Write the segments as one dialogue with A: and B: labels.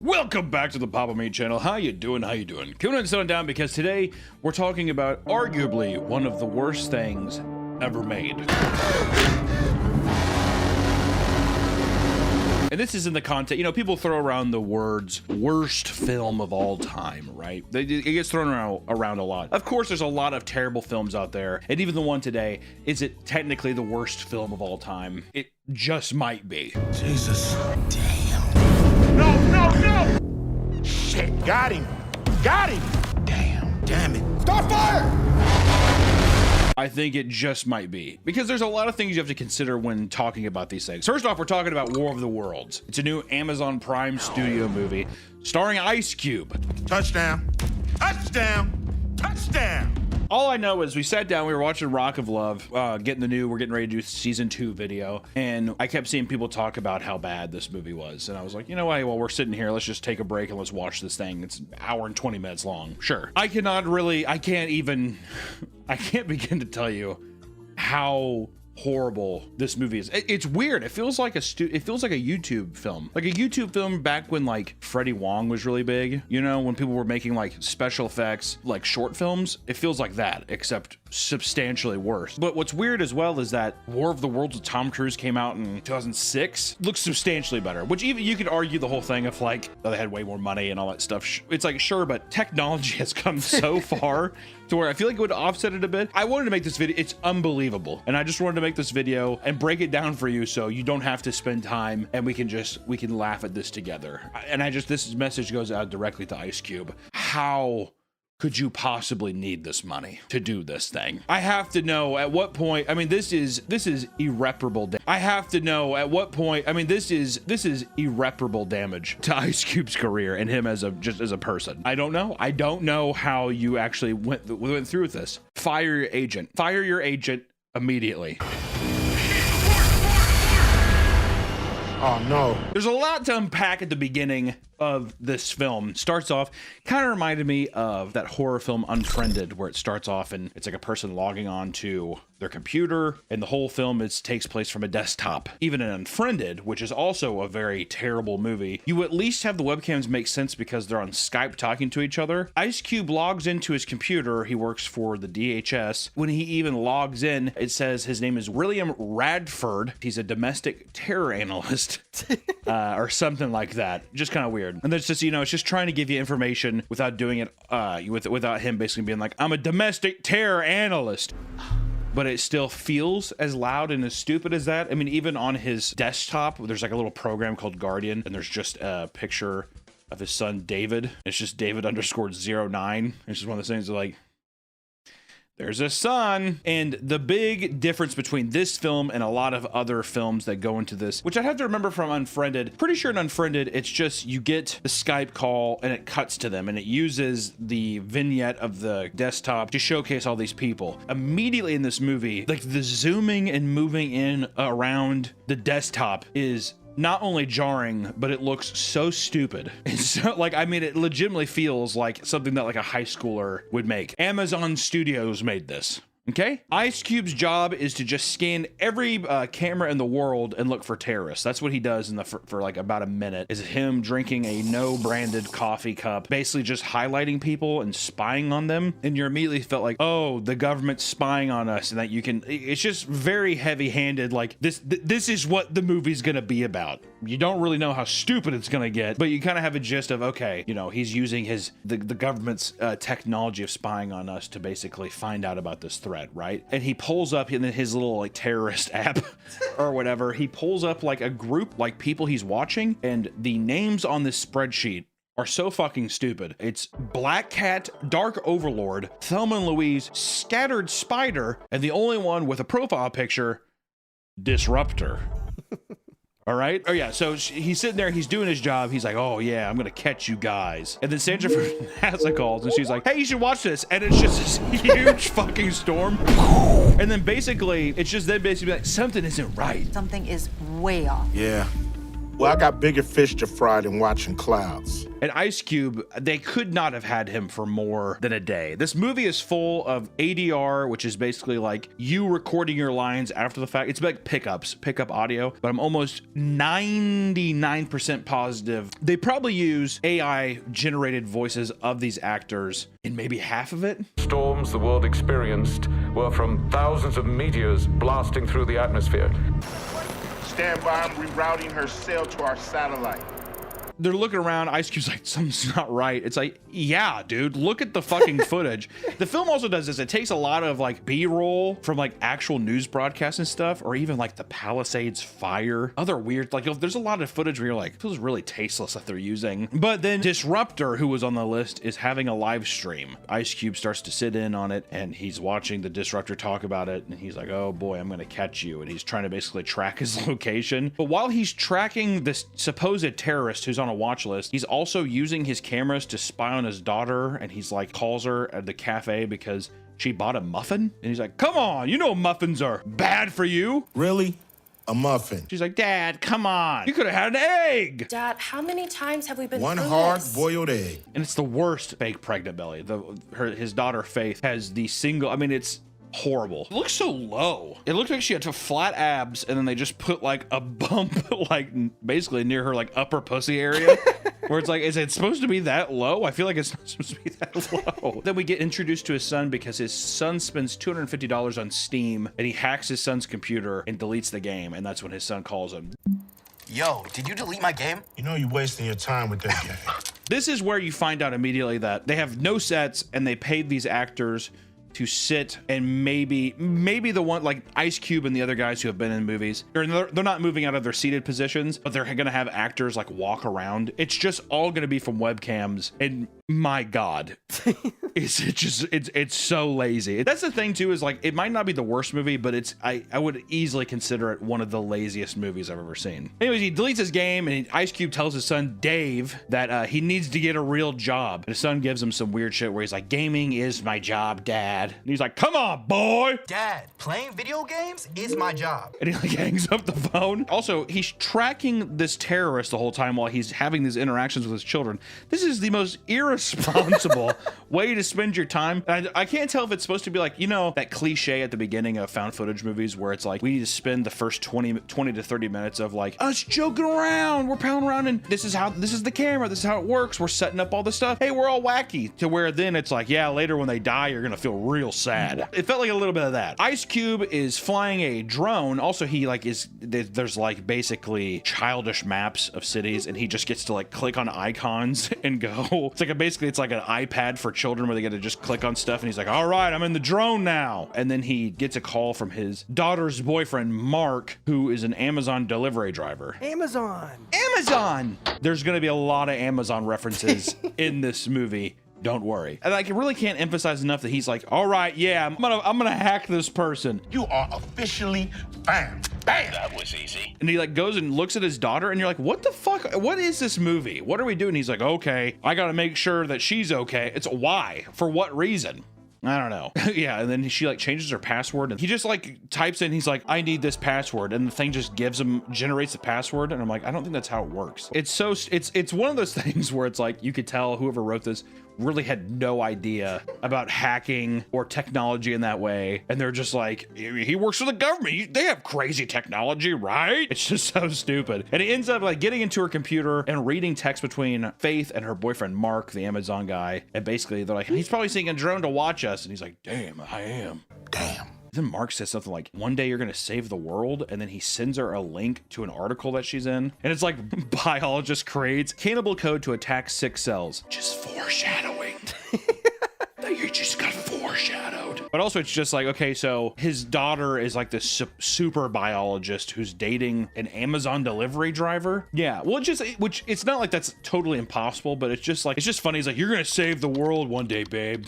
A: Welcome back to the Papa Meat channel. How you doing? How you doing? Counting and settling down because today we're talking about arguably one of the worst things ever made. And this is in the context, you know, people throw around the words worst film of all time, right? It gets thrown around a lot. Of course, there's a lot of terrible films out there. And even the one today, is it technically the worst film of all time? It just might be.
B: Jesus.
C: Damn. No!
B: Shit, got him. Got him. Damn it. Start fire!
A: I think it just might be. Because there's a lot of things you have to consider when talking about these things. First off, we're talking about War of the Worlds. It's a new Amazon Prime studio movie starring Ice Cube.
B: Touchdown. Touchdown. Touchdown.
A: All I know is we sat down, we were watching Rock of Love, we're getting ready to do season 2 video, and I kept seeing people talk about how bad this movie was, and I was like, you know what, while we're sitting here, let's just take a break and let's watch this thing. It's an hour and 20 minutes long. Sure. I can't begin to tell you how horrible this movie is. It's weird. It feels like a YouTube film, like a YouTube film back when like Freddie Wong was really big, you know, when people were making like special effects, like short films. It feels like that, except substantially worse. But what's weird as well is that War of the Worlds with Tom Cruise came out in 2006, looks substantially better, which even you could argue the whole thing of like, oh, they had way more money and all that stuff. It's like, sure, but technology has come so far to where I feel like it would offset it a bit. I wanted to make this video. It's unbelievable. And I just wanted to make this video and break it down for you so you don't have to spend time and we can laugh at this together. And this message goes out directly to Ice Cube. How could you possibly need this money to do this thing? I have to know at what point. I mean, this is irreparable. I have to know at what point. I mean, this is irreparable damage to Ice Cube's career and him as a person. I don't know. I don't know how you actually went through with this. Fire your agent. Fire your agent immediately.
B: Oh no.
A: There's a lot to unpack at the beginning of this film. Starts off, kind of reminded me of that horror film Unfriended, where it starts off and it's like a person logging on to their computer, and the whole film takes place from a desktop. Even in Unfriended, which is also a very terrible movie, you at least have the webcams make sense because they're on Skype talking to each other. Ice Cube logs into his computer. He works for the DHS. When he even logs in, it says his name is William Radford. He's a domestic terror analyst or something like that. Just kind of weird. And that's just, you know, it's just trying to give you information without doing it, without him basically being like, I'm a domestic terror analyst. But it still feels as loud and as stupid as that. I mean, even on his desktop, there's like a little program called Guardian, and there's just a picture of his son, David. It's just David_09. It's just one of those things that, like, there's a son. And the big difference between this film and a lot of other films that go into this, which I have to remember from Unfriended, pretty sure in Unfriended, it's just you get the Skype call and it cuts to them and it uses the vignette of the desktop to showcase all these people. Immediately in this movie, like the zooming and moving in around the desktop is not only jarring, but it looks so stupid. It's so, like, I mean, it legitimately feels like something that like a high schooler would make. Amazon Studios made this. Okay? Ice Cube's job is to just scan every camera in the world and look for terrorists. That's what he does for like about a minute, is him drinking a no branded coffee cup, basically just highlighting people and spying on them. And you're immediately felt like, oh, the government's spying on us, and that you can, it's just very heavy handed. Like this is what the movie's gonna be about. You don't really know how stupid it's gonna get, but you kind of have a gist of, okay, you know, he's using the government's technology of spying on us to basically find out about this threat. Right? And he pulls up in his little like terrorist app or whatever, he pulls up like a group, like people he's watching, and the names on this spreadsheet are so fucking stupid. It's Black Cat, Dark Overlord, Thelma and Louise, Scattered Spider, and the only one with a profile picture, Disruptor. All right. Oh yeah. So he's sitting there, he's doing his job. He's like, oh yeah, I'm going to catch you guys. And then Sandra from NASA calls and she's like, hey, you should watch this. And it's just this huge fucking storm. And then basically, it's just them basically like, something isn't right.
D: Something is way off.
B: Yeah. Well, I got bigger fish to fry than watching clouds.
A: And Ice Cube, they could not have had him for more than a day. This movie is full of ADR, which is basically like you recording your lines after the fact. It's like pickup audio, but I'm almost 99% positive they probably use AI generated voices of these actors in maybe half of it.
D: Storms the world experienced were from thousands of meteors blasting through the atmosphere.
B: Stand by, I'm rerouting her cell to our satellite.
A: They're looking around. Ice Cube's like, something's not right. It's like, yeah, dude, look at the fucking footage. The film also does this. It takes a lot of like B-roll from like actual news broadcasts and stuff, or even like the Palisades fire. Other weird, like there's a lot of footage where you're like, it feels really tasteless that they're using. But then Disruptor, who was on the list, is having a live stream. Ice Cube starts to sit in on it and he's watching the Disruptor talk about it. And he's like, oh boy, I'm going to catch you. And he's trying to basically track his location. But while he's tracking this supposed terrorist who's on a watch list, he's also using his cameras to spy on his daughter, and he's like calls her at the cafe because she bought a muffin, and he's like, come on, you know muffins are bad for you.
B: Really? A muffin?
A: She's like, Dad, come on, you could have had an egg.
E: Dad, how many times have we been
B: One
E: through
B: hard
E: this?
B: boiled egg.
A: And it's the worst fake pregnant belly. His daughter Faith has the single, I mean, it's horrible. It looks so low. It looked like she had flat abs, and then they just put like a bump like basically near her like upper pussy area where it's like, is it supposed to be that low? I feel like it's not supposed to be that low. Then we get introduced to his son because his son spends $250 on Steam, and he hacks his son's computer and deletes the game, and that's when his son calls him.
F: Yo, did you delete my game?
B: You know you're wasting your time with that game.
A: This is where you find out immediately that they have no sets, and they paid these actors to sit, and maybe the one like Ice Cube and the other guys who have been in movies, they're not moving out of their seated positions, but they're gonna have actors like walk around. It's just all gonna be from webcams, and my God, it's so lazy. That's the thing too, is like it might not be the worst movie, but I would easily consider it one of the laziest movies I've ever seen. Anyways, he deletes his game, and Ice Cube tells his son Dave that he needs to get a real job. And his son gives him some weird shit where he's like, gaming is my job, Dad. And he's like, come on, boy.
F: Dad, playing video games is my job.
A: And he like hangs up the phone. Also, he's tracking this terrorist the whole time while he's having these interactions with his children. This is the most irresponsible way to spend your time. And I can't tell if it's supposed to be like, you know, that cliche at the beginning of found footage movies where it's like, we need to spend the first 20 to 30 minutes of like us joking around, we're pounding around, and this is the camera, this is how it works, we're setting up all this stuff, hey, we're all wacky, to where then it's like, yeah, later when they die, you're gonna feel real sad. It felt like a little bit of that. Ice Cube is flying a drone. Also, he like there's like basically childish maps of cities, and he just gets to like click on icons and go. It's like it's like an iPad for children where they get to just click on stuff, and he's like, all right, I'm in the drone now. And then he gets a call from his daughter's boyfriend, Mark, who is an Amazon delivery driver. Amazon! There's gonna be a lot of Amazon references in this movie. Don't worry. And I really can't emphasize enough that he's like, all right, yeah, I'm gonna hack this person.
B: You are officially banned. Bam!
C: That was easy.
A: And he like goes and looks at his daughter, and you're like, what the fuck? What is this movie? What are we doing? He's like, okay, I gotta make sure that she's okay. It's why? For what reason? I don't know. Yeah, and then she like changes her password, and he just like types in, he's like, I need this password, and the thing just generates the password, and I'm like, I don't think that's how it works. It's one of those things where it's like, you could tell whoever wrote this really had no idea about hacking or technology in that way, and they're just like, he works for the government, they have crazy technology, right? It's just so stupid. And he ends up like getting into her computer and reading text between Faith and her boyfriend Mark, the Amazon guy, and basically they're like, he's probably seeing a drone to watch us, and he's like, damn, I am.
B: Damn.
A: Then Mark says something like, one day you're gonna save the world, and then he sends her a link to an article that she's in, and it's like, biologist creates cannibal code to attack 6 cells. Just foreshadowing. You just got foreshadowed. But also it's just like, okay, so his daughter is like this super biologist who's dating an Amazon delivery driver. Yeah, well, which it's not like that's totally impossible, but it's just funny. He's like, you're gonna save the world one day, babe.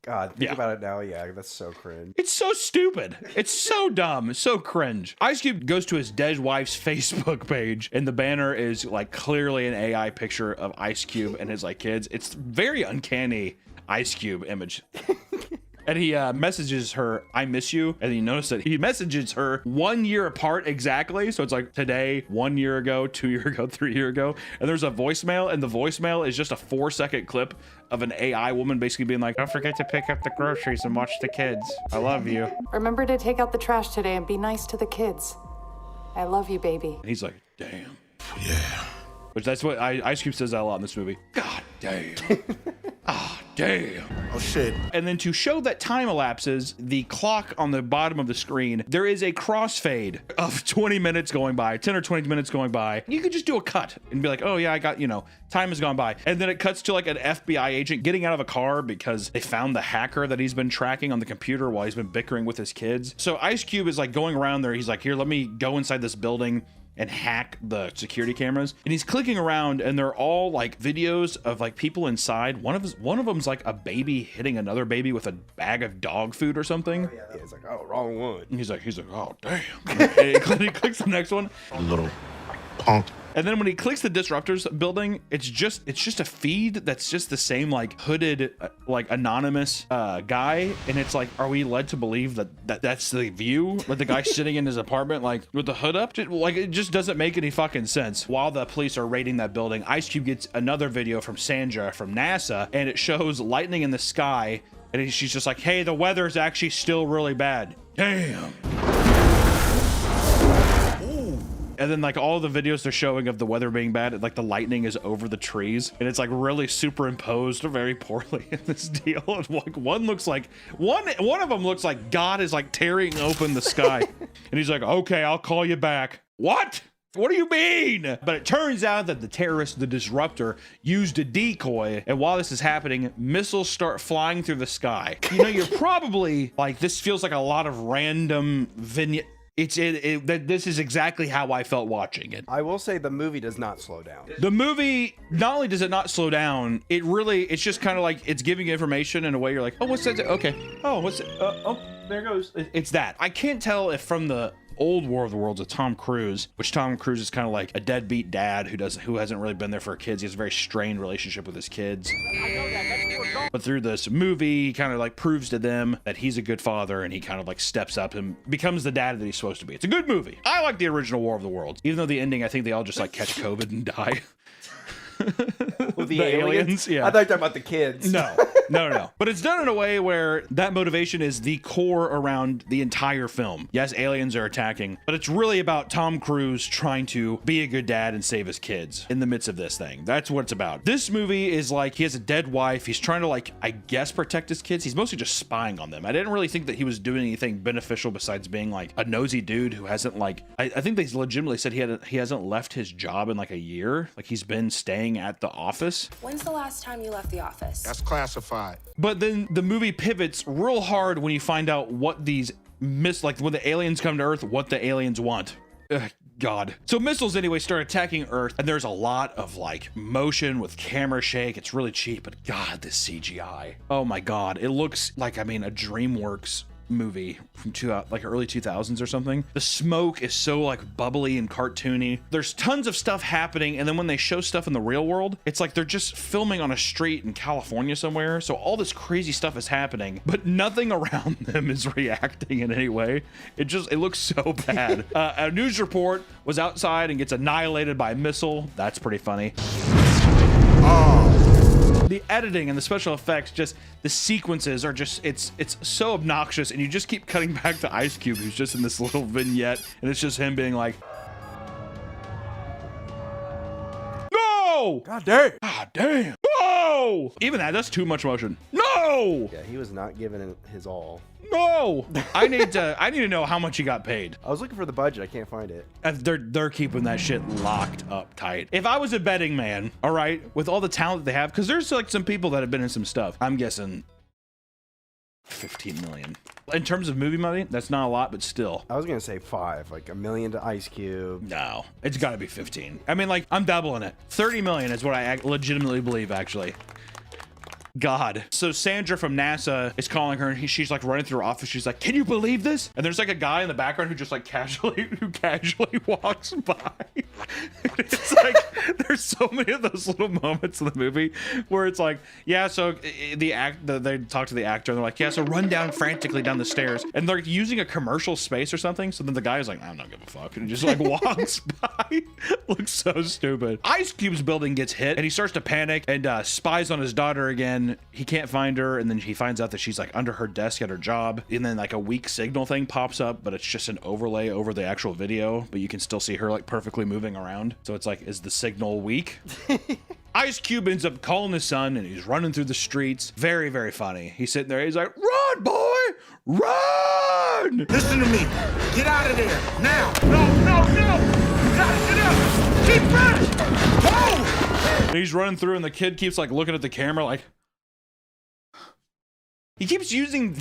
G: God, think about it now. Yeah, that's so cringe.
A: It's so stupid. It's so dumb. So cringe. Ice Cube goes to his dead wife's Facebook page, and the banner is like clearly an AI picture of Ice Cube and his like kids. It's very uncanny Ice Cube image. And he messages her, I miss you. And you notice that he messages her 1 year apart exactly. So it's like today, 1 year ago, 2 year ago, 3 year ago. And there's a voicemail, and the voicemail is just a 4-second clip of an AI woman basically being like, don't forget to pick up the groceries and watch the kids. I love you.
E: Remember to take out the trash today and be nice to the kids. I love you, baby.
A: And he's like, damn.
C: Yeah.
A: Which that's what Ice Cube says that a lot in this movie. God damn. Ah, damn.
C: Oh, shit.
A: And then to show that time elapses, the clock on the bottom of the screen, there is a crossfade of 20 minutes going by, 10 or 20 minutes going by. You could just do a cut and be like, oh yeah, I got, time has gone by. And then it cuts to like an FBI agent getting out of a car because they found the hacker that he's been tracking on the computer while he's been bickering with his kids. So Ice Cube is like going around there. He's like, here, let me go inside this building and hack the security cameras. And he's clicking around, and they're all like videos of like people inside. One of them's like a baby hitting another baby with a bag of dog food or something.
G: Yeah, it's like, oh, wrong one.
A: And he's like, oh damn. And he clicks the next one.
C: Little punk.
A: And then when he clicks the disruptors building, it's just a feed that's just the same like hooded like anonymous guy, and it's like, are we led to believe that's the view? Like the guy sitting in his apartment like with the hood up? Like it just doesn't make any fucking sense. While the police are raiding that building, Ice Cube gets another video from Sandra from NASA, and it shows lightning in the sky, and she's just like, hey, the weather's actually still really bad. Damn. And then like all the videos they're showing of the weather being bad, like the lightning is over the trees, and it's like really superimposed very poorly in this deal. And like one of them looks like God is like tearing open the sky. And he's like, okay, I'll call you back. What do you mean? But it turns out that the terrorist, the disruptor, used a decoy, and while this is happening, missiles start flying through the sky. You're probably like, this feels like a lot of random vignette. This is exactly how I felt watching it.
G: I will say the movie does not slow down.
A: The movie, not only does it not slow down, it's just kind of like, it's giving you information in a way you're like, oh, what's that? Okay. Oh, what's it? Oh, there it goes. It's that. I can't tell if from the old War of the Worlds with Tom Cruise, which Tom Cruise is kind of like a deadbeat dad who hasn't really been there for kids. He has a very strained relationship with his kids. But through this movie, he kind of like proves to them that he's a good father, and he kind of like steps up and becomes the dad that he's supposed to be. It's a good movie. I like the original War of the Worlds, even though the ending, I think they all just like catch COVID and die.
G: With the aliens?
A: Yeah.
G: I thought you were talking about the kids.
A: No. But it's done in a way where that motivation is the core around the entire film. Yes, aliens are attacking, but it's really about Tom Cruise trying to be a good dad and save his kids in the midst of this thing. That's what it's about. This movie is like, he has a dead wife. He's trying to like, I guess, protect his kids. He's mostly just spying on them. I didn't really think that he was doing anything beneficial besides being like a nosy dude who hasn't like, I think they legitimately said he hasn't left his job in like a year. Like he's been staying at the office.
E: When's the last time you left the office?
C: That's classified.
A: But then the movie pivots real hard when you find out what these like when the aliens come to Earth, what the aliens want. Ugh, God. So missiles anyway start attacking Earth, and there's a lot of like motion with camera shake. It's really cheap, but God, this CGI. Oh my God. It looks like, a DreamWorks movie from like early 2000s or something. The smoke is so like bubbly and cartoony. There's tons of stuff happening, and then when they show stuff in the real world, it's like they're just filming on a street in California somewhere. So all this crazy stuff is happening, but nothing around them is reacting in any way. It looks so bad. A news report was outside and gets annihilated by a missile. That's pretty funny. The editing and the special effects, just the sequences are just, it's so obnoxious, and you just keep cutting back to Ice Cube, who's just in this little vignette, and it's just him being like, no!
G: God damn.
A: God damn. No! Even that's too much motion. No!
G: Yeah, he was not giving his all.
A: No! I need to know how much he got paid.
G: I was looking for the budget. I can't find it.
A: They're keeping that shit locked up tight. If I was a betting man, all right, with all the talent that they have, because there's like some people that have been in some stuff, I'm guessing 15 million. In terms of movie money, that's not a lot, but still.
G: I was gonna say 5, like $1 million to Ice Cube.
A: No, it's got to be 15. I mean, like, I'm doubling it. 30 million is what I legitimately believe, actually. God. So Sandra from NASA is calling her, and she's like running through her office. She's like, "Can you believe this?" And there's like a guy in the background who just like casually walks by. It's like there's so many of those little moments in the movie where it's like, yeah, so they talk to the actor and they're like, yeah, so run down frantically down the stairs, and they're using a commercial space or something. So then the guy is like, I don't give a fuck, and he just like walks by. Looks so stupid. Ice Cube's building gets hit and he starts to panic and spies on his daughter again. He can't find her, and then he finds out that she's like under her desk at her job, and then like a weak signal thing pops up, but it's just an overlay over the actual video, but you can still see her like perfectly moving around. So it's like, is the signal weak? Ice Cube ends up calling his son, and he's running through the streets. Very, very funny. He's sitting there. He's like, "Run, boy, run!"
B: Listen to me. Get out of there. Now. No. You gotta get up. Keep running. Whoa!
A: And he's running through, and the kid keeps like looking at the camera like, he keeps using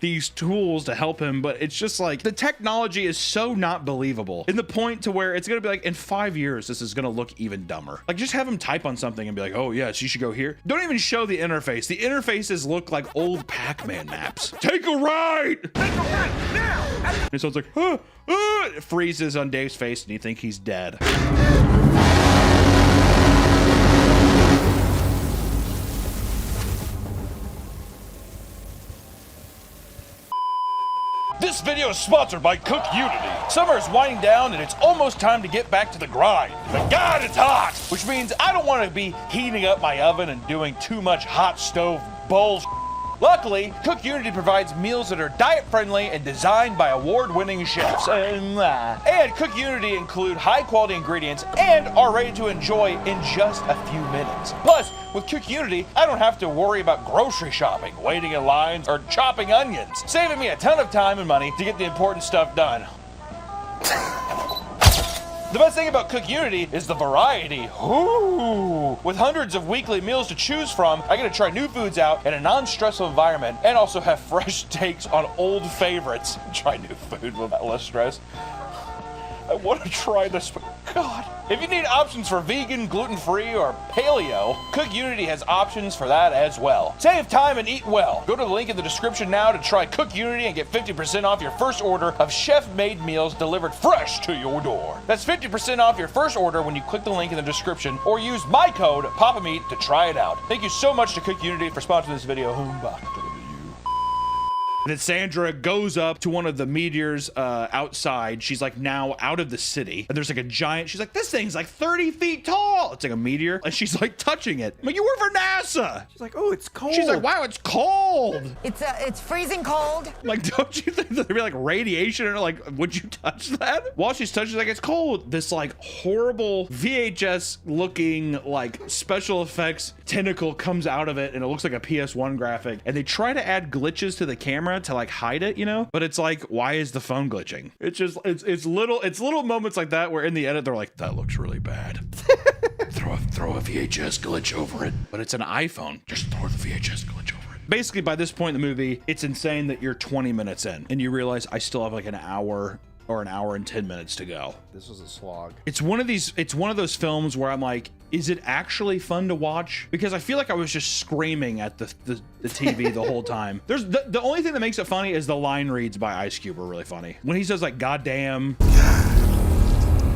A: these tools to help him, but it's just like the technology is so not believable, in the point to where it's gonna be like, in 5 years this is gonna look even dumber. Like, just have him type on something and be like, "Oh yes, you should go here." Don't even show the interface. The interfaces look like old Pac-Man maps. Take a right.
B: Take a right now.
A: And so it's like, it freezes on Dave's face, and you think he's dead. This video is sponsored by Cook Unity. Summer is winding down, and it's almost time to get back to the grind. But God, it's hot! Which means I don't want to be heating up my oven and doing too much hot stove bullshit. Luckily, Cook Unity provides meals that are diet-friendly and designed by award-winning chefs. And Cook Unity include high-quality ingredients and are ready to enjoy in just a few minutes. Plus, with Cook Unity, I don't have to worry about grocery shopping, waiting in lines, or chopping onions, saving me a ton of time and money to get the important stuff done. The best thing about Cook Unity is the variety. Ooh. With hundreds of weekly meals to choose from, I get to try new foods out in a non-stressful environment, and also have fresh takes on old favorites. Try new food with less stress. I want to try this, but God. If you need options for vegan, gluten-free, or paleo, Cook Unity has options for that as well. Save time and eat well. Go to the link in the description now to try Cook Unity and get 50% off your first order of chef-made meals delivered fresh to your door. That's 50% off your first order when you click the link in the description or use my code PAPAMeat to try it out. Thank you so much to Cook Unity for sponsoring this video. And then Sandra goes up to one of the meteors outside. She's like now out of the city. And there's like a giant, she's like, this thing's like 30 feet tall. It's like a meteor. And she's like touching it. I'm like, you work for NASA.
G: She's like, "Oh, it's cold."
A: She's like, wow, it's cold.
H: It's freezing cold.
A: Like, don't you think there'd be like radiation or like, would you touch that? While she's touching, like, it's cold. This like horrible VHS looking like special effects tentacle comes out of it, and it looks like a PS1 graphic. And they try to add glitches to the camera to like hide it, you know, but it's like, why is the phone glitching? It's just it's little moments like that where in the edit they're like, that looks really bad. throw a VHS glitch over it. But it's an iPhone, just throw the VHS glitch over it. Basically, by this point in the movie, it's insane that you're 20 minutes in and you realize I still have like an hour or an hour and 10 minutes to go.
G: This was a slog.
A: It's one of those films where I'm like, is it actually fun to watch? Because I feel like I was just screaming at the TV the whole time. There's the only thing that makes it funny is the line reads by Ice Cube are really funny. When he says like, "God damn."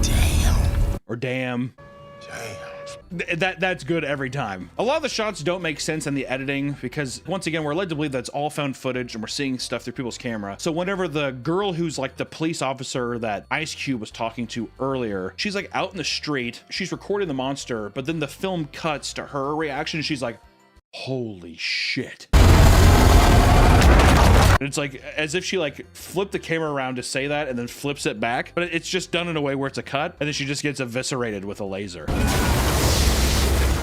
B: Damn.
A: Or damn.
B: Damn.
A: That's good every time. A lot of the shots don't make sense in the editing because, once again, we're led to believe that's all found footage and we're seeing stuff through people's camera. So whenever the girl who's like the police officer that Ice Cube was talking to earlier, she's like out in the street, she's recording the monster, but then the film cuts to her reaction. She's like, holy shit. And it's like as if she like flipped the camera around to say that and then flips it back, but it's just done in a way where it's a cut, and then she just gets eviscerated with a laser.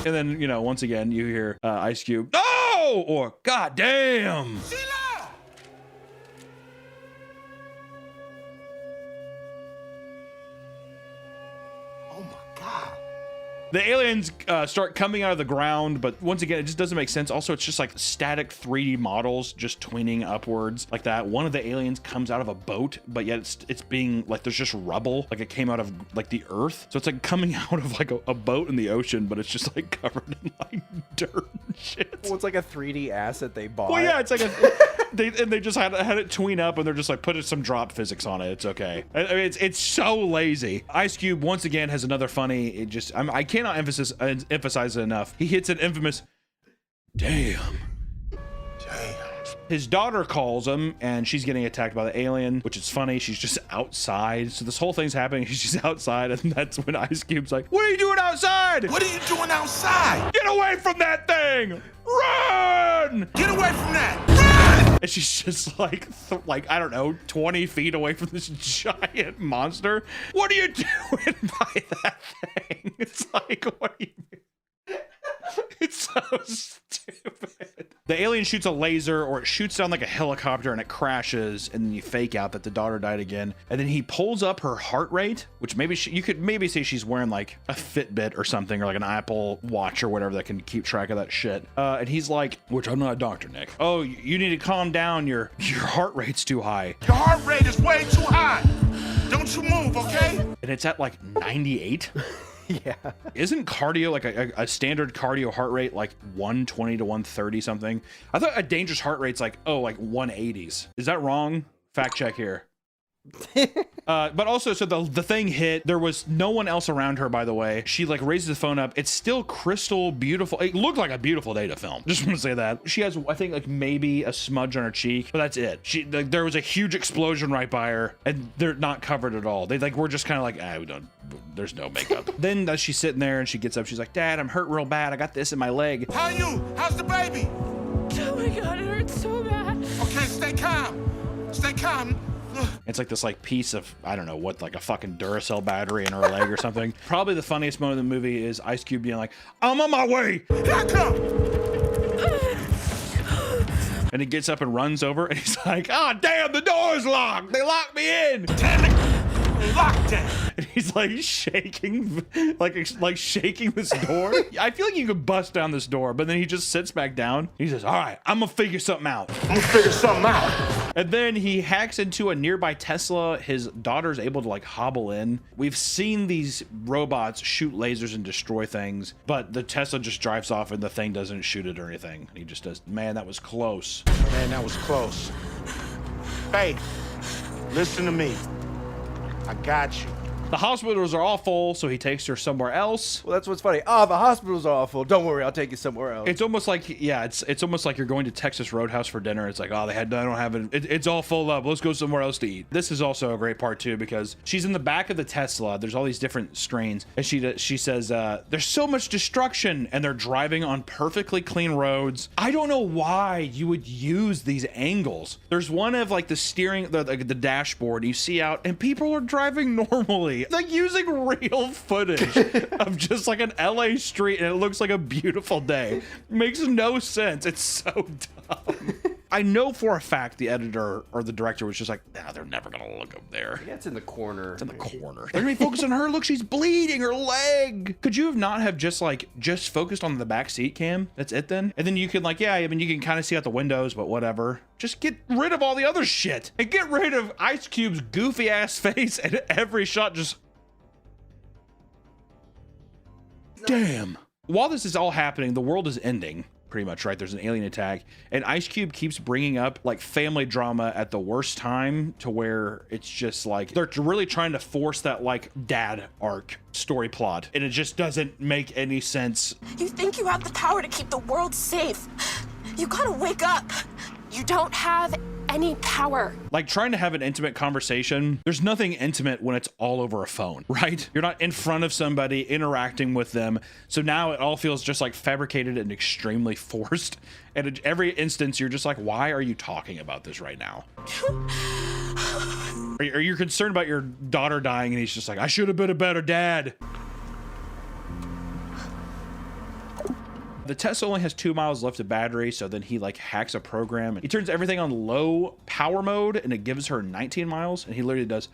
A: And then, you know, once again, you hear Ice Cube, "No!" or "God damn."
B: Oh my God.
A: The aliens start coming out of the ground, but once again, it just doesn't make sense. Also, it's just like static 3D models just tweening upwards like that. One of the aliens comes out of a boat, but yet it's being like, there's just rubble, like it came out of like the earth. So it's like coming out of like a boat in the ocean, but it's just like covered in like dirt and shit.
G: Well, it's like a 3D asset they bought.
A: Well, yeah, it's like they just had it tween up, and they're just like putting some drop physics on it. It's okay. I mean, it's so lazy. Ice Cube once again has another funny. I cannot emphasize it enough. He hits an infamous, damn. His daughter calls him, and she's getting attacked by the alien, which is funny. She's just outside. So this whole thing's happening. She's outside, and that's when Ice Cube's like, what are you doing outside?
B: What are you doing outside?
A: Get away from that thing! Run!
B: Get away from that! Run!
A: And she's just like I don't know, 20 feet away from this giant monster. What are you doing by that thing? It's like, what do you mean? It's so stupid. The alien shoots a laser, or it shoots down like a helicopter, and it crashes, and then you fake out that the daughter died again. And then he pulls up her heart rate, which maybe you could maybe say she's wearing like a Fitbit or something, or like an Apple Watch or whatever that can keep track of that shit. And he's like, which I'm not a doctor, Nick. Oh, you need to calm down. Your heart rate's too high.
B: Your heart rate is way too high. Don't you move, okay?
A: And it's at like 98.
G: Yeah.
A: Isn't cardio like a standard cardio heart rate like 120 to 130 something? I thought a dangerous heart rate's like 180s. Is that wrong? Fact check here. But also, so the thing hit. There was no one else around her, by the way. She like raises the phone up. It's still crystal beautiful. It looked like a beautiful day to film. Just want to say that. She has, I think, like maybe a smudge on her cheek, but that's it. There was a huge explosion right by her, and they're not covered at all. They we're just kind of like, we don't. There's no makeup. Then as she's sitting there and she gets up, she's like, Dad, I'm hurt real bad. I got this in my leg.
B: How are you? How's the baby?
I: Oh my God, it hurts so bad.
B: Okay, stay calm. Stay calm.
A: It's like this like piece of, I don't know what, like a fucking Duracell battery in her leg or something. Probably the funniest moment in the movie is Ice Cube being like, I'm on my way.
B: Here I come.
A: And he gets up and runs over, and he's like, oh, damn, the door's locked. They locked me in.
B: Damn it. Lockdown.
A: And he's like shaking, like shaking this door. I feel like you could bust down this door, but then he just sits back down. He says, all right, I'm gonna figure something out.
B: I'm gonna figure something out.
A: And then he hacks into a nearby Tesla. His daughter's able to like hobble in. We've seen these robots shoot lasers and destroy things, but the Tesla just drives off and the thing doesn't shoot it or anything. He just does, man, that was close.
B: Man, that was close. Hey, listen to me. I got you.
A: The hospitals are all full, so he takes her somewhere else.
G: Well, that's what's funny. Oh, the hospital's awful. Don't worry, I'll take you somewhere else.
A: It's almost like, yeah, it's almost like you're going to Texas Roadhouse for dinner. It's like, oh, I don't have it. It's all full up. Let's go somewhere else to eat. This is also a great part too, because she's in the back of the Tesla. There's all these different screens, and she says, there's so much destruction, and they're driving on perfectly clean roads. I don't know why you would use these angles. There's one of like the steering, the dashboard. You see out, and people are driving normally. Like using real footage of just like an LA street, and it looks like a beautiful day. Makes no sense. It's so dumb. I know for a fact the editor or the director was just like, nah, they're never gonna look up there.
G: Yeah, it's in the corner.
A: It's in the corner. They're gonna be focused on her. Look, she's bleeding her leg. Could you have not have just focused on the back seat cam? That's it then? And then you can like, yeah, I mean, you can kind of see out the windows, but whatever. Just get rid of all the other shit and get rid of Ice Cube's goofy ass face, and every shot just, damn. While this is all happening, the world is ending. Pretty much, right? There's an alien attack, and Ice Cube keeps bringing up like family drama at the worst time, to where it's just like they're really trying to force that like dad arc story plot, and it just doesn't make any sense.
I: You think you have the power to keep the world safe. You gotta wake up. You don't have any power.
A: Like trying to have an intimate conversation, there's nothing intimate when it's all over a phone, right? You're not in front of somebody interacting with them. So now it all feels just like fabricated and extremely forced. And at every instance, you're just like, why are you talking about this right now? Are you concerned about your daughter dying? And he's just like, I should have been a better dad. The Tesla only has 2 miles left of battery, so then he like hacks a program and he turns everything on low power mode, and it gives her 19 miles, and he literally does.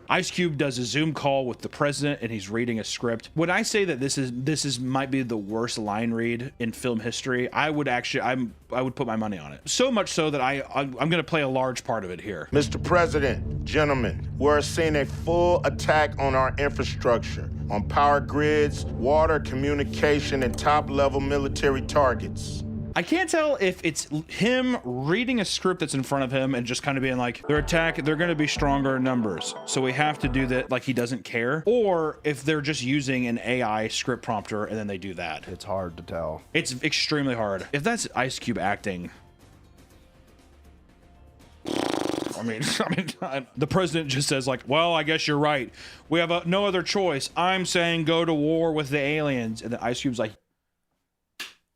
A: Ice Cube does a Zoom call with the president and he's reading a script. When I say that this is might be the worst line read in film history, I would put my money on it. So much so that I'm going to play a large part of it here.
C: Mr. President, gentlemen, we're seeing a full attack on our infrastructure, on power grids, water, communication, and top-level military targets.
A: I can't tell if it's him reading a script that's in front of him and just kind of being like, they're going to be stronger in numbers, so we have to do that, like he doesn't care, or if they're just using an AI script prompter and then they do that.
G: It's hard to tell.
A: It's extremely hard. If that's Ice Cube acting, I mean, the president just says like, well, I guess you're right. We have no other choice. I'm saying go to war with the aliens. And then Ice Cube's like,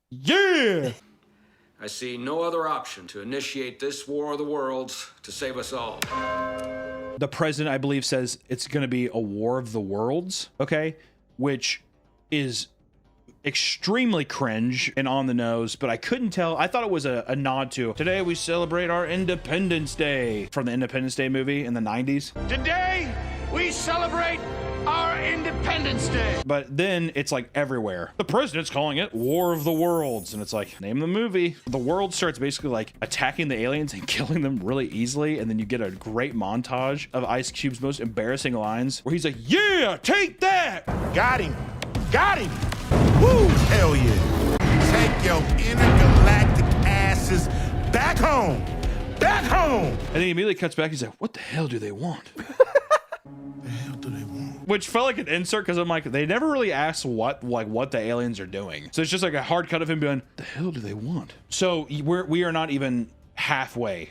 A: yeah.
J: I see no other option to initiate this war of the worlds to save us all.
A: The president, I believe, says it's going to be a war of the worlds, okay? Which is extremely cringe and on the nose, but I couldn't tell. I thought it was a nod to, today we celebrate our Independence Day, from the Independence Day movie in the 90s.
B: Today, we celebrate our Independence Day.
A: But then it's like everywhere. The president's calling it War of the Worlds. And it's like, name the movie. The world starts basically like attacking the aliens and killing them really easily. And then you get a great montage of Ice Cube's most embarrassing lines where he's like, yeah, take that.
C: Got him. Got him. Woo, hell yeah. Take your intergalactic asses back home. Back home.
A: And then he immediately cuts back. He's like, what the hell do they want? Which felt like an insert because I'm like, they never really asked what the aliens are doing. So it's just like a hard cut of him being, the hell do they want? So we are not even halfway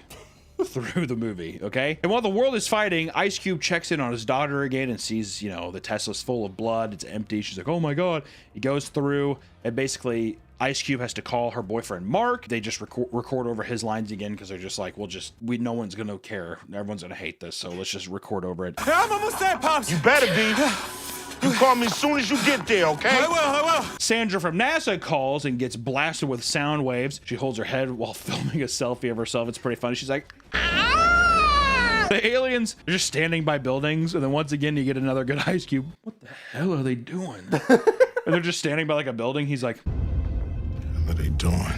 A: through the movie, okay? And while the world is fighting, Ice Cube checks in on his daughter again and sees, you know, the Tesla's full of blood. It's empty. She's like, oh my God. He goes through and basically Ice Cube has to call her boyfriend Mark. They just record over his lines again because they're just like, no one's gonna care. Everyone's gonna hate this, so let's just record over it.
B: I'm almost there, Pops.
C: You better be. You call me as soon as you get there, okay?
B: I will.
A: Sandra from NASA calls and gets blasted with sound waves. She holds her head while filming a selfie of herself. It's pretty funny. She's like, ah! The aliens are just standing by buildings, and then once again you get another good Ice Cube. What the hell are they doing? And they're just standing by like a building. He's like,
C: what are they doing?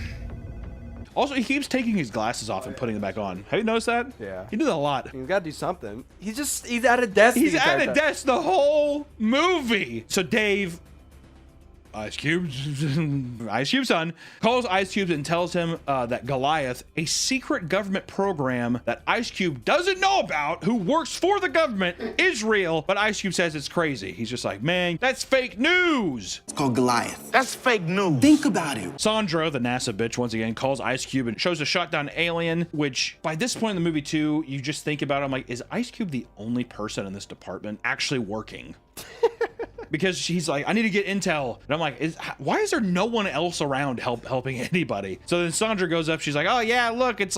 A: also, he keeps taking his glasses off and putting them back on. Have you noticed that?
G: Yeah.
A: He does a lot.
G: He's got to do something. He's at a desk.
A: He's at a desk the whole movie. So Dave, Ice Cube's son, calls Ice Cube and tells him that Goliath, a secret government program that Ice Cube doesn't know about, who works for the government, is real. But Ice Cube says it's crazy. He's just like, man, that's fake news.
F: It's called Goliath.
C: That's fake news.
F: Think about it.
A: Sandra, the NASA bitch, once again calls Ice Cube and shows a shot down alien, which by this point in the movie too, you just think about it, I'm like, is Ice Cube the only person in this department actually working? Because she's like, I need to get intel. And I'm like, why is there no one else around helping anybody? So then Sandra goes up. She's like, oh yeah, look, it's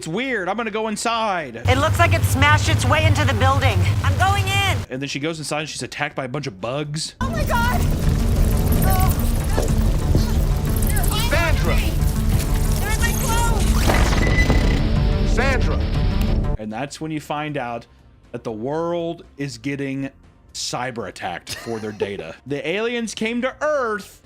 A: weird. I'm gonna go inside.
H: It looks like it smashed its way into the building. I'm going in.
A: And then she goes inside and she's attacked by a bunch of bugs.
I: Oh my God!
C: Sandra!
I: They're in my clothes!
C: Sandra!
A: And that's when you find out that the world is getting cyber attacked for their data. The aliens came to Earth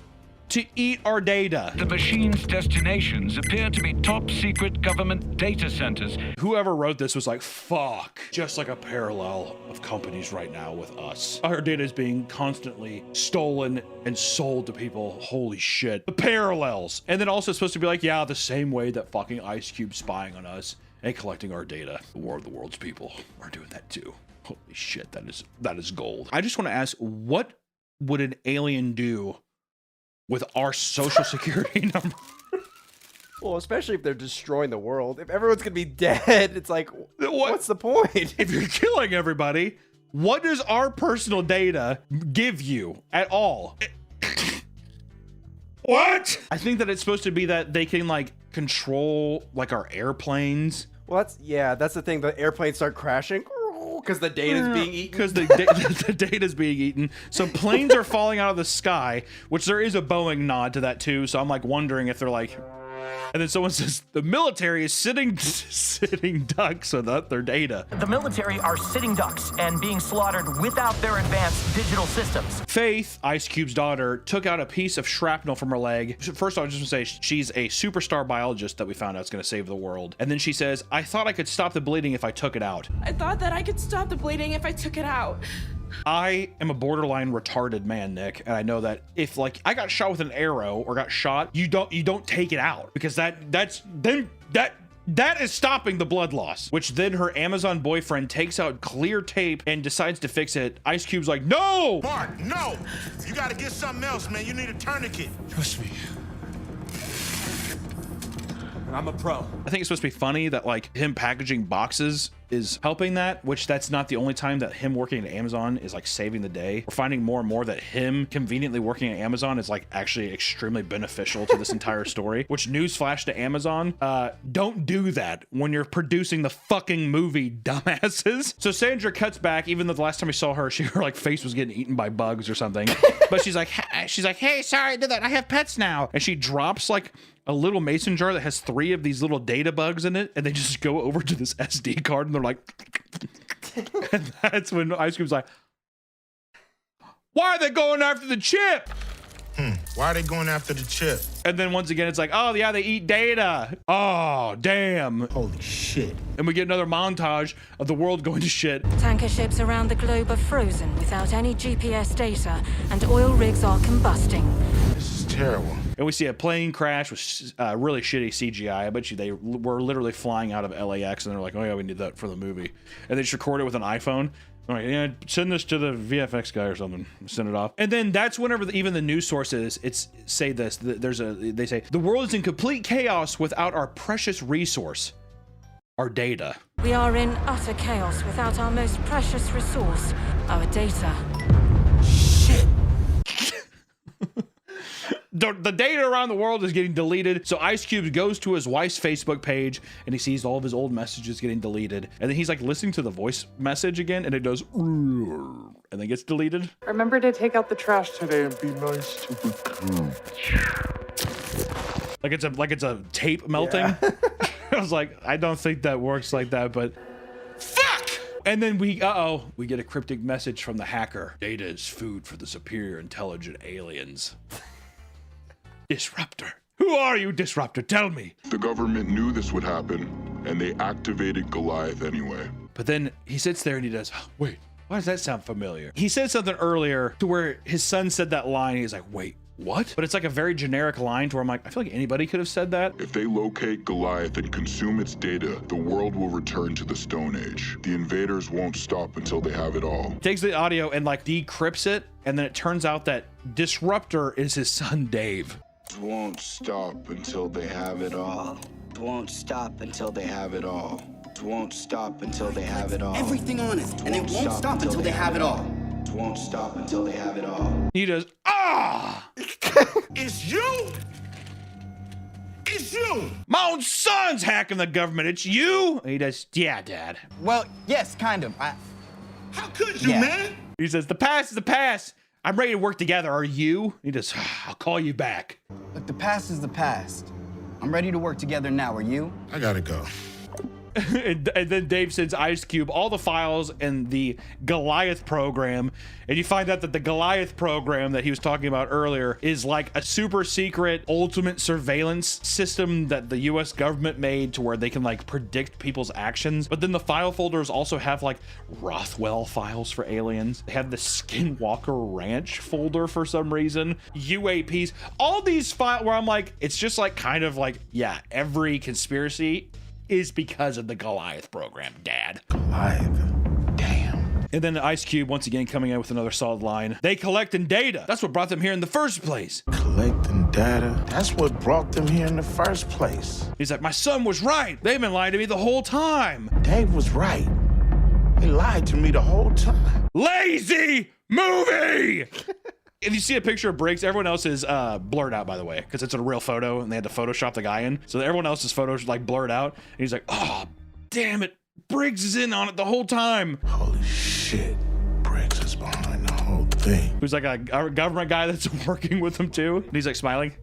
A: to eat our data.
K: The machine's destinations appear to be top secret government data centers.
A: Whoever wrote this was like, fuck, just like a parallel of companies right now with us. Our data is being constantly stolen and sold to people. Holy shit. The parallels. And then also it's supposed to be like, yeah, the same way that fucking Ice Cube spying on us and collecting our data. The War of the Worlds people are doing that too. Holy shit, that is gold. I just want to ask, what would an alien do with our social security number?
G: Well, especially if they're destroying the world. If everyone's gonna be dead, it's like, what's the point?
A: If you're killing everybody, what does our personal data give you at all? What? I think that it's supposed to be that they can like control like our airplanes.
G: Well, that's the thing. The airplanes start crashing because the data's being eaten.
A: Because the data's being eaten. So planes are falling out of the sky, which there is a Boeing nod to that too. So I'm like wondering if they're like, And then someone says the military is sitting ducks without their data.
L: The military are sitting ducks and being slaughtered without their advanced digital systems.
A: Faith, Ice Cube's daughter, took out a piece of shrapnel from her leg. First, I was just gonna say she's a superstar biologist that we found out is gonna save the world. And then she says, I thought I could stop the bleeding if I took it out.
I: I thought that I could stop the bleeding if I took it out.
A: I am a borderline retarded man, Nick, and I know that if like I got shot with an arrow or got shot, you don't take it out because that is stopping the blood loss. Which then her Amazon boyfriend takes out clear tape and decides to fix it. Ice Cube's like, no!
C: Mark, no! You gotta get something else, man. You need a tourniquet.
B: Trust me. I'm a pro.
A: I think it's supposed to be funny that like him packaging boxes is helping that, which that's not the only time that him working at Amazon is like saving the day. We're finding more and more that him conveniently working at Amazon is like actually extremely beneficial to this entire story, which newsflash to Amazon, don't do that when you're producing the fucking movie, dumbasses. So Sandra cuts back, even though the last time we saw her, her like face was getting eaten by bugs or something. But she's like, hey, sorry I did that. I have pets now. And she drops like a little mason jar that has 3 of these little data bugs in it, and they just go over to this SD card and they're like, and that's when Ice Cube's like, why are they going after the chip?
C: Why are they going after the chip?
A: And then once again, it's like, oh yeah, they eat data. Oh, damn.
C: Holy shit.
A: And we get another montage of the world going to shit.
M: Tanker ships around the globe are frozen without any GPS data, and oil rigs are combusting.
C: This is terrible.
A: And we see a plane crash with really shitty CGI. I bet you they were literally flying out of LAX and they're like, oh yeah, we need that for the movie. And they just record it with an iPhone. I'm like, yeah, send this to the VFX guy or something. Send it off. And then that's whenever even the news sources say this. They say the world is in complete chaos without our precious resource, our data.
M: We are in utter chaos without our most precious resource, our data.
C: Shit.
A: The data around the world is getting deleted. So Ice Cube goes to his wife's Facebook page and he sees all of his old messages getting deleted. And then he's like listening to the voice message again and it does and then gets deleted.
E: Remember to take out the trash today.
C: And be nice to the kid.
A: Like it's a tape melting. Yeah. I was like, I don't think that works like that, but fuck! And then we get a cryptic message from the hacker. Data is food for the superior intelligent aliens. Disruptor. Who are you, Disruptor? Tell me.
N: The government knew this would happen, and they activated Goliath anyway.
A: But then he sits there and he does, wait, why does that sound familiar? He said something earlier to where his son said that line. And he's like, wait, what? But it's like a very generic line to where I'm like, I feel like anybody could have said that.
N: If they locate Goliath and consume its data, the world will return to the Stone Age. The invaders won't stop until they have it all.
A: Takes the audio and like decrypts it. And then it turns out that Disruptor is his son, Dave.
O: Won't stop until they have it all. Won't stop until they have it all. Won't stop until they have it all.
F: Everything on it, and it won't stop until they have it all.
O: Won't stop until they have it all.
A: He does,
C: It's you! It's you!
A: My own son's hacking the government. It's you? And he does, yeah, Dad.
F: Well, yes, kind of.
C: How could you, man?
A: He says, the past is the past. I'm ready to work together. Are you? He just, I'll call you back.
F: Look, the past is the past. I'm ready to work together now. Are you?
C: I gotta go.
A: And then Dave sends Ice Cube all the files in the Goliath program, and you find out that the Goliath program that he was talking about earlier is like a super secret ultimate surveillance system that the US government made to where they can like predict people's actions. But then the file folders also have like Rothwell files for aliens. They have the Skinwalker Ranch folder for some reason, UAPs, all these files where I'm like, it's just like kind of like, yeah, every conspiracy is because of the Goliath program, Dad.
C: Goliath. Damn.
A: And then Ice Cube once again coming in with another solid line. They collecting data. That's what brought them here in the first place.
C: Collecting data? That's what brought them here in the first place.
A: He's like, my son was right. They've been lying to me the whole time.
C: Dave was right. They lied to me the whole time.
A: Lazy movie! If you see a picture of Briggs, everyone else is blurred out, by the way, because it's a real photo and they had to Photoshop the guy in. So everyone else's photos like blurred out. And he's like, oh, damn it. Briggs is in on it the whole time.
C: Holy shit. Briggs is behind the whole thing.
A: Who's like a government guy that's working with him too. And he's like smiling.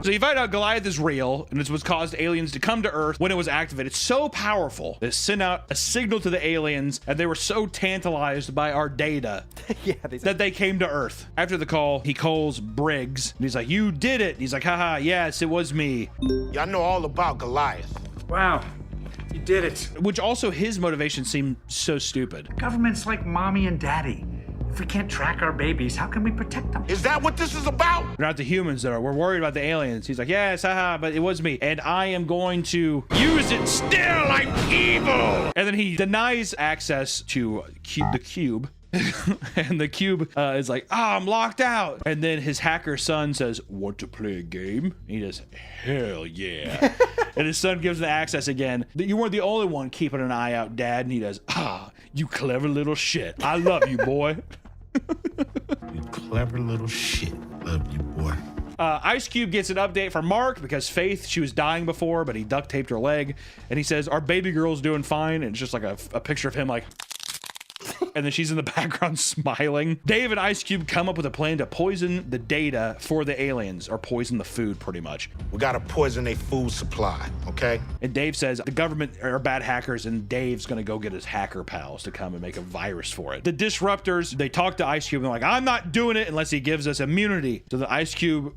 A: So you find out Goliath is real, and it's what's caused aliens to come to Earth when it was activated. It's so powerful that it sent out a signal to the aliens, and they were so tantalized by our data that they came to Earth. After the call, he calls Briggs, and he's like, you did it. And he's like, haha, yes, it was me.
C: Y'all know all about Goliath.
B: Wow. You did it.
A: Which also his motivation seemed so stupid.
B: Government's like mommy and daddy. If we can't track our babies, how can we protect them?
C: Is that what this is about?
A: They're not the humans that are. We're worried about the aliens. He's like, yes, haha, but it was me. And I am going to use it still. I'm evil. And then he denies access to the cube. And the cube is like, I'm locked out. And then his hacker son says, want to play a game? And he does, hell yeah. And his son gives him access again. You weren't the only one keeping an eye out, Dad. And he does, you clever little shit. I love you, boy.
C: You clever little shit. Love you, boy.
A: Ice Cube gets an update from Mark because Faith, she was dying before, but he duct taped her leg. And he says, our baby girl's doing fine. And it's just like a picture of him like, and then she's in the background smiling. Dave and Ice Cube come up with a plan to poison the data for the aliens, or poison the food pretty much.
C: We gotta poison their food supply, okay?
A: And Dave says the government are bad hackers, and Dave's gonna go get his hacker pals to come and make a virus for it. The Disruptors, they talk to Ice Cube and they're like, I'm not doing it unless he gives us immunity. So the Ice Cube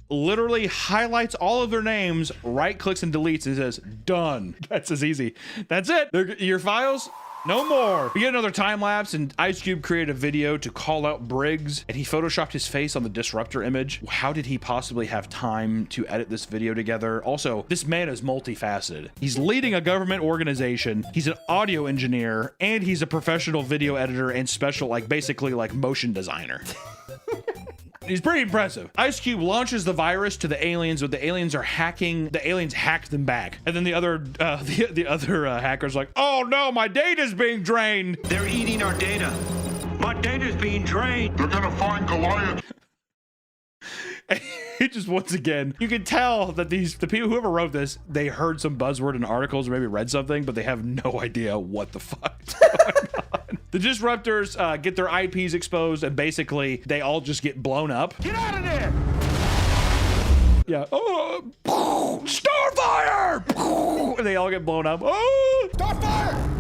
A: literally highlights all of their names, right clicks and deletes, and says, done. That's as easy. That's it. Your files? No more. We get another time lapse, and Ice Cube created a video to call out Briggs, and he photoshopped his face on the disruptor image. How did he possibly have time to edit this video together? Also, this man is multifaceted. He's leading a government organization, he's an audio engineer, and he's a professional video editor and special, basically motion designer. He's pretty impressive. Ice Cube launches the virus to the aliens, but the aliens are hacking. The aliens hack them back. And then the other hacker's like, oh no, my data's being drained.
K: They're eating our data. My data's being drained.
N: They're gonna find Goliath.
A: It just, once again, you can tell that the people, whoever wrote this, they heard some buzzword in articles or maybe read something, but they have no idea what the fuck is going on. The Disruptors get their IPs exposed, and basically they all just get blown up.
B: Get out of there!
A: Yeah. Oh, Starfire! And they all get blown up. Oh,
B: Starfire!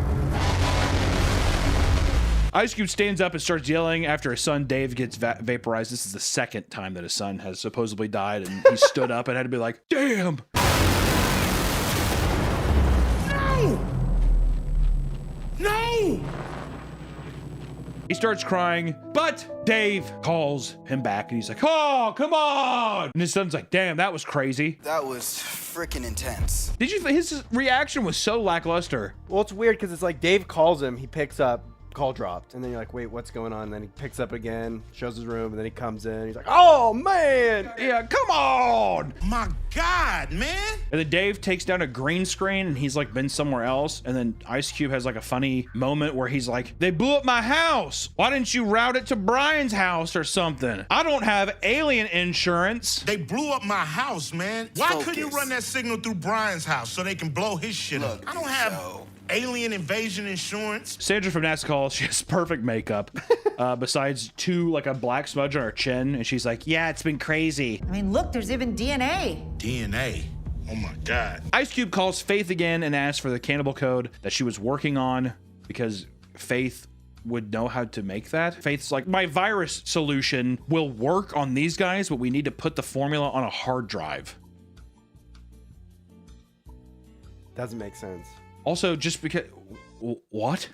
A: Ice Cube stands up and starts yelling after his son Dave gets vaporized. This is the second time that his son has supposedly died, and he stood up and had to be like, damn.
B: No! No!
A: He starts crying, but Dave calls him back, and he's like, oh, come on. And his son's like, damn, that was crazy.
F: That was freaking intense.
A: Did you, his reaction was so lackluster.
G: Well, it's weird because it's like Dave calls him, he picks up, call dropped, and then you're like, wait, what's going on? And then he picks up again, shows his room, and then he comes in, he's like, oh man,
A: yeah, come on.
C: My God, man.
A: And then Dave takes down a green screen, and he's been somewhere else. And then Ice Cube has a funny moment where he's like, they blew up my house. Why didn't you route it to Brian's house or something? I don't have alien insurance.
C: They blew up my house, man. Why couldn't you run that signal through Brian's house so they can blow his shit up? I don't have alien invasion insurance.
A: Sandra from NASA calls. She has perfect makeup, besides a black smudge on her chin, and she's like, yeah, it's been crazy.
H: I mean, look, there's even DNA.
C: DNA? Oh my God.
A: Ice Cube calls Faith again and asks for the cannibal code that she was working on, because Faith would know how to make that. Faith's like, my virus solution will work on these guys, but we need to put the formula on a hard drive.
G: Doesn't make sense.
A: Also, just because, what?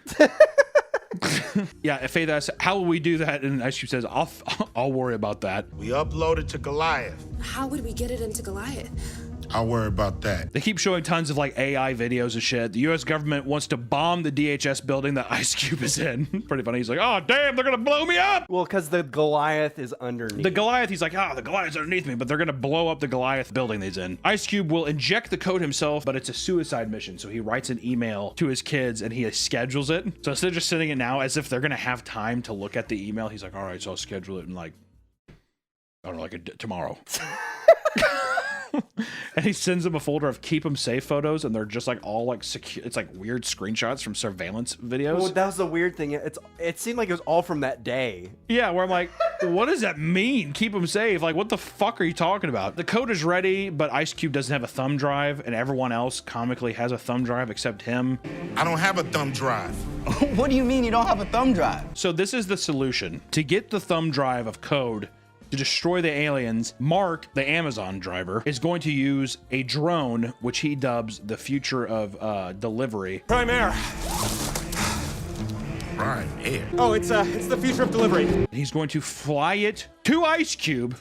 A: Yeah, Faith asks, how will we do that? And Ice Cube says, I'll worry about that.
C: We uploaded to Goliath.
I: How would we get it into Goliath?
C: I'll worry about that.
A: They keep showing tons of AI videos and shit. The US government wants to bomb the DHS building that Ice Cube is in. Pretty funny. He's like, oh, damn, they're gonna blow me up.
G: Well, because the Goliath is underneath.
A: The Goliath, he's like, the Goliath's underneath me, but they're gonna blow up the Goliath building he's in. Ice Cube will inject the code himself, but it's a suicide mission. So he writes an email to his kids and he schedules it. So instead of just sitting it now as if they're gonna have time to look at the email, he's like, all right, so I'll schedule it in I don't know, tomorrow. And he sends them a folder of keep them safe photos, and they're just like all like secure. It's like weird screenshots from surveillance videos.
G: Well, that was the weird thing. It seemed like it was all from that day.
A: Yeah, where I'm like, what does that mean? Keep them safe? Like, what the fuck are you talking about? The code is ready, but Ice Cube doesn't have a thumb drive, and everyone else comically has a thumb drive except him.
B: I don't have a thumb drive.
F: What do you mean you don't have a thumb drive?
A: So this is the solution. To get the thumb drive of code to destroy the aliens, Mark, the Amazon driver, is going to use a drone, which he dubs the future of delivery.
P: Prime Air.
B: Prime Air.
P: Oh, it's the future of delivery.
A: He's going to fly it to Ice Cube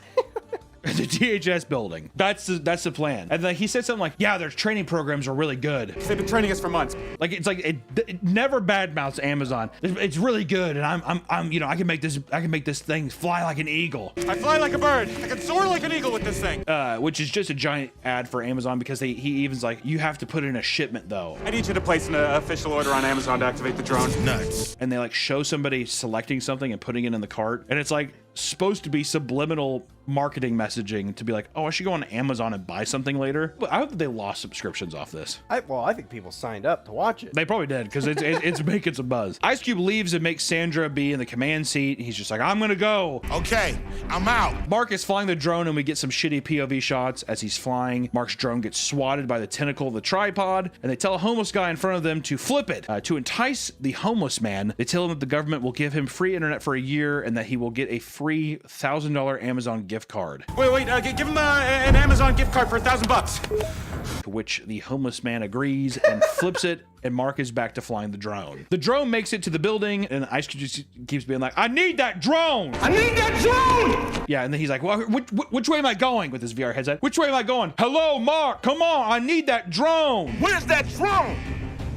A: at the DHS building. That's the plan. And then he said something like, yeah, their training programs are really good.
P: They've been training us for months.
A: Like, it's like it never badmouths Amazon. It's really good, and I'm you know, I can make this thing fly like an eagle.
P: I fly like a bird. I can soar like an eagle with this thing.
A: Which is just a giant ad for Amazon, because he even's like, you have to put in a shipment though.
P: I need you to place an official order on Amazon to activate the drone.
B: Nuts.
A: And they like show somebody selecting something and putting it in the cart, and it's like supposed to be subliminal marketing messaging to be like, oh, I should go on Amazon and buy something later. But I hope that they lost subscriptions off this.
G: I think people signed up to watch it.
A: They probably did, because it's making some buzz. Ice Cube leaves and makes Sandra be in the command seat. He's just like, I'm gonna go.
B: Okay, I'm out.
A: Mark is flying the drone, and we get some shitty POV shots as he's flying. Mark's drone gets swatted by the tentacle of the tripod, and they tell a homeless guy in front of them to flip it. To entice the homeless man, they tell him that the government will give him free internet for a year, and that he will get a free $1,000 Amazon gift card.
P: Wait, give him an Amazon gift card for $1,000.
A: To which the homeless man agrees and flips it, and Mark is back to flying the drone. The drone makes it to the building, and Ice Cube just keeps being like, I need that drone!
B: I need that drone!
A: Yeah, and then he's like, well, which way am I going? With his VR headset. Which way am I going? Hello, Mark, come on, I need that drone!
B: Where's that drone?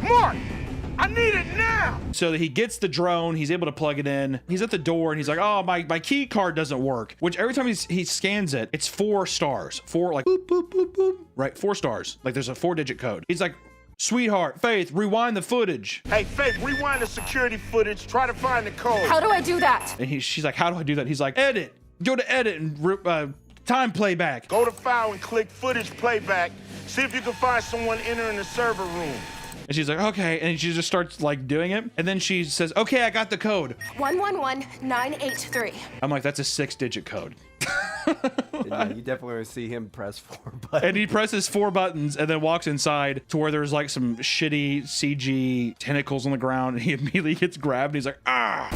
B: Mark, I need it now!
A: So he gets the drone, he's able to plug it in. He's at the door, and he's like, oh, my key card doesn't work. Which every time he scans it, it's 4 stars. 4, like, boop, boop, boop, boop. Right, 4 stars. Like, there's a 4-digit code. He's like, sweetheart, Faith, rewind the footage.
C: Hey, Faith, rewind the security footage. Try to find the code.
I: How do I do that?
A: And she's like, how do I do that? He's like, edit. Go to edit and time playback.
C: Go to file and click footage playback. See if you can find someone entering the server room.
A: And she's like, okay. And she just starts like doing it. And then she says, okay, I got the code.
I: 111983.
A: I'm like, that's a 6-digit code.
G: Yeah, you definitely want to see him press 4 buttons.
A: And he presses 4 buttons and then walks inside to where there's like some shitty CG tentacles on the ground. And he immediately gets grabbed. And he's like, ah.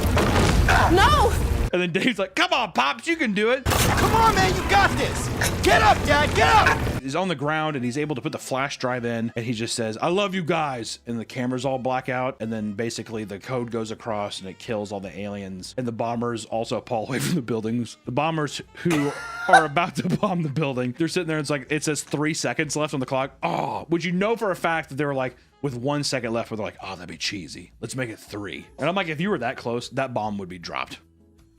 I: No!
A: And then Dave's like, come on, Pops, you can do it.
F: Come on, man, you got this. Get up, Dad, get up.
A: He's on the ground, and he's able to put the flash drive in, and he just says, I love you guys. And the cameras all black out, and then basically the code goes across, and it kills all the aliens. And the bombers also pull away from the buildings. The bombers who are about to bomb the building, they're sitting there, and it's like, it says 3 seconds left on the clock. Oh, would you know for a fact that they were like, with 1 second left, where they're like, oh, that'd be cheesy. Let's make it 3. And I'm like, if you were that close, that bomb would be dropped.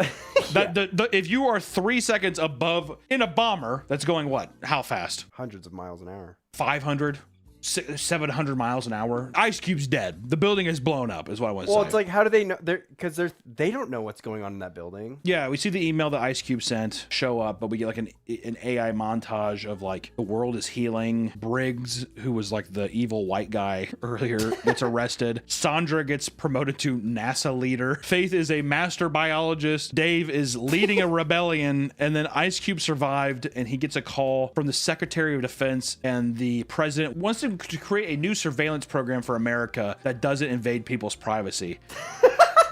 A: If you are 3 seconds above in a bomber that's going what? How fast?
G: Hundreds of miles an hour.
A: 500, 700 miles an hour. Ice Cube's dead. The building is blown up, is what I want to say.
G: Well, it's like, how do they know? Because they don't know what's going on in that building.
A: Yeah, we see the email that Ice Cube sent show up, but we get like an AI montage of like the world is healing. Briggs, who was like the evil white guy earlier, gets arrested. Sandra gets promoted to NASA leader. Faith is a master biologist. Dave is leading a rebellion, and then Ice Cube survived, and he gets a call from the Secretary of Defense, and the president wants to create a new surveillance program for America that doesn't invade people's privacy.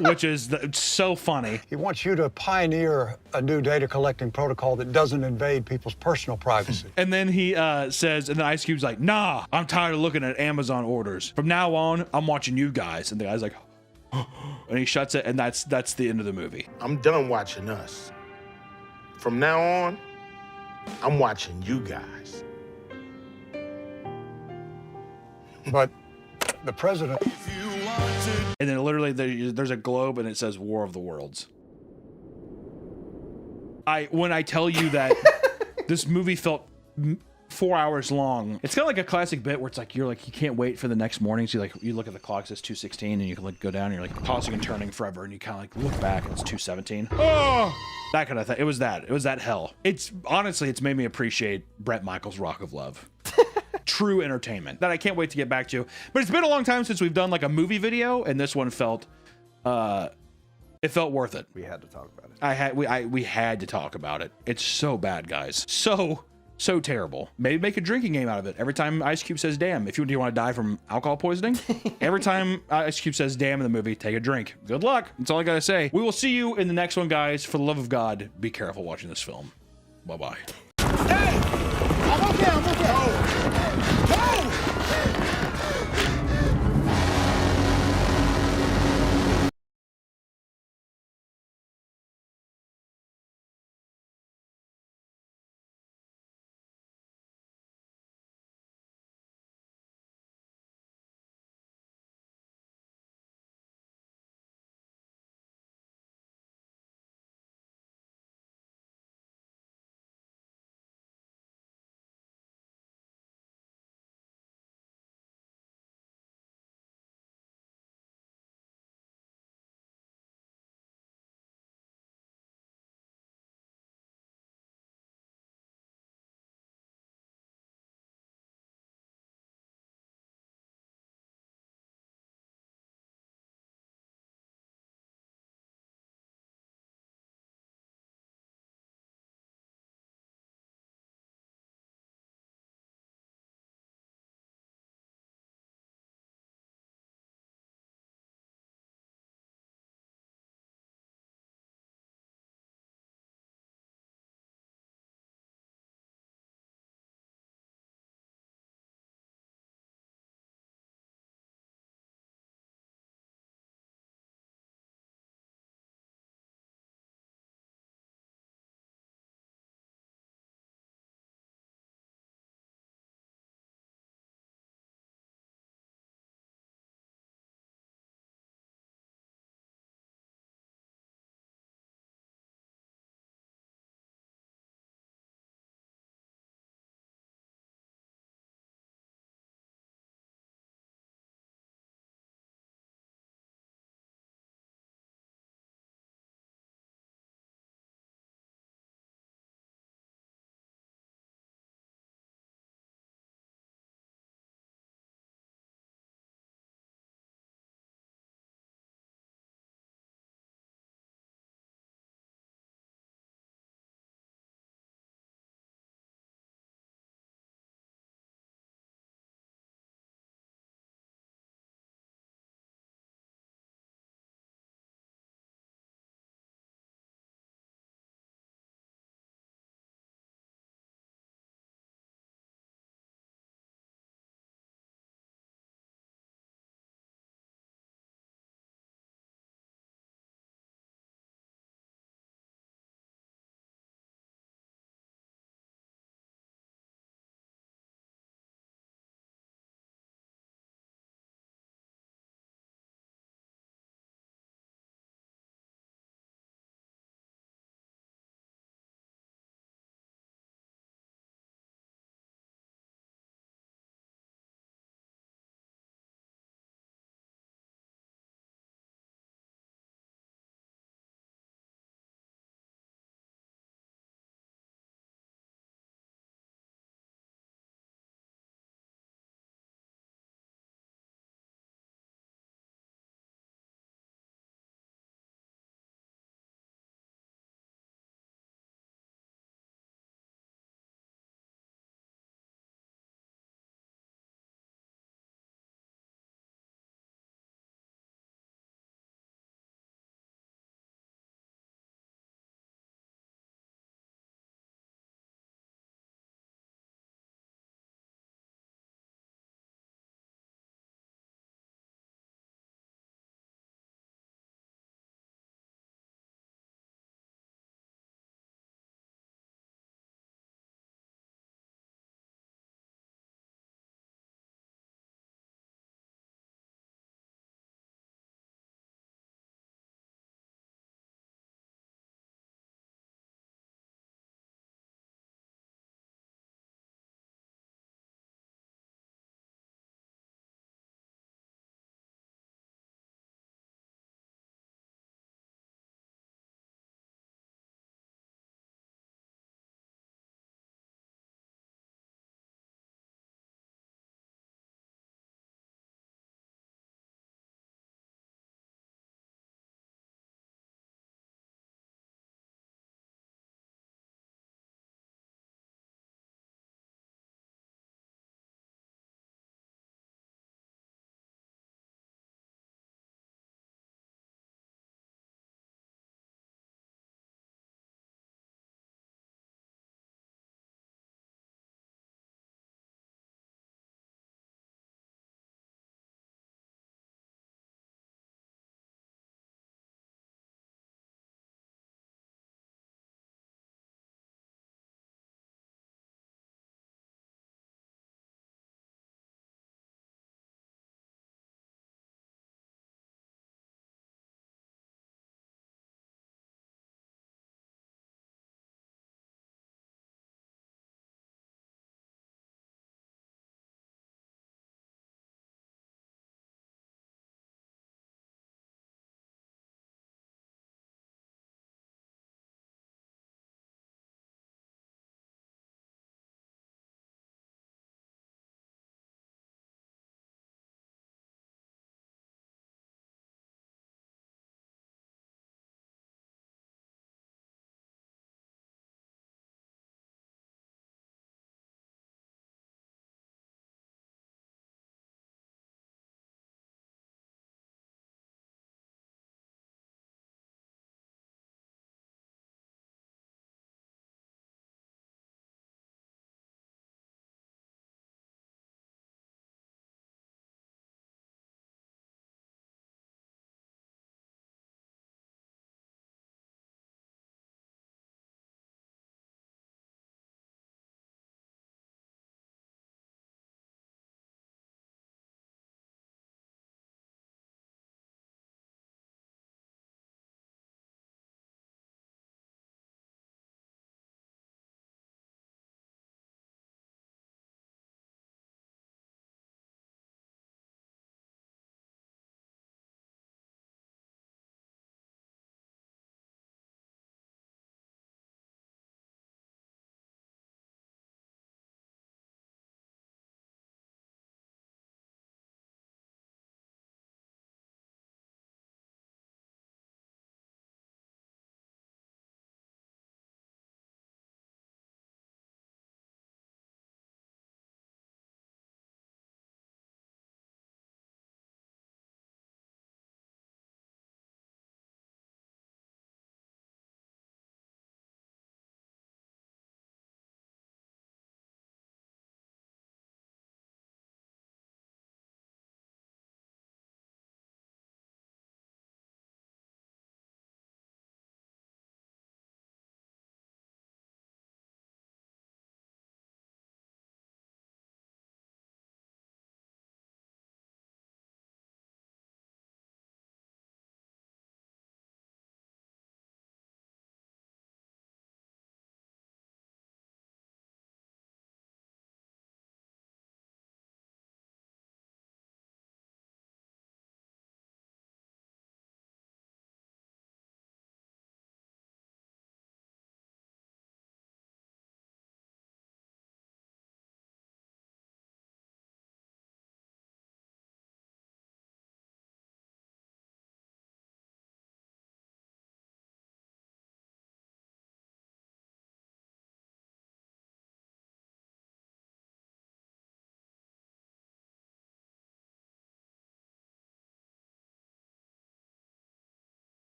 A: Which is so funny.
Q: He wants you to pioneer a new data collecting protocol that doesn't invade people's personal privacy.
A: And then he says, and then Ice Cube's like, nah, I'm tired of looking at Amazon orders. From now on, I'm watching you guys. And the guy's like, and he shuts it, and that's the end of the movie.
C: I'm done watching us. From now on, I'm watching you guys.
Q: But the president...
A: And then literally there's a globe and it says War of the Worlds. When I tell you that this movie felt 4 hours long, it's kind of like a classic bit where it's like you can't wait for the next morning. So you look at the clock, it says 2:16, and you can like go down and you're like tossing and turning forever, and you kind of like look back and it's 2:17. Oh! That kind of thing. It was that hell. It's honestly, it's made me appreciate Bret Michaels' Rock of Love. True entertainment that I can't wait to get back to. But it's been a long time since we've done like a movie video, and this one felt it felt worth it.
G: We had to talk about it.
A: We had to talk about it. It's so bad, guys. So terrible. Maybe make a drinking game out of it. Every time Ice Cube says damn, if you want to die from alcohol poisoning, every time Ice Cube says damn in the movie, take a drink. Good luck. That's all I gotta say. We will see you in the next one, guys. For the love of God, be careful watching this film. Bye-bye.
B: Hey! I'm okay.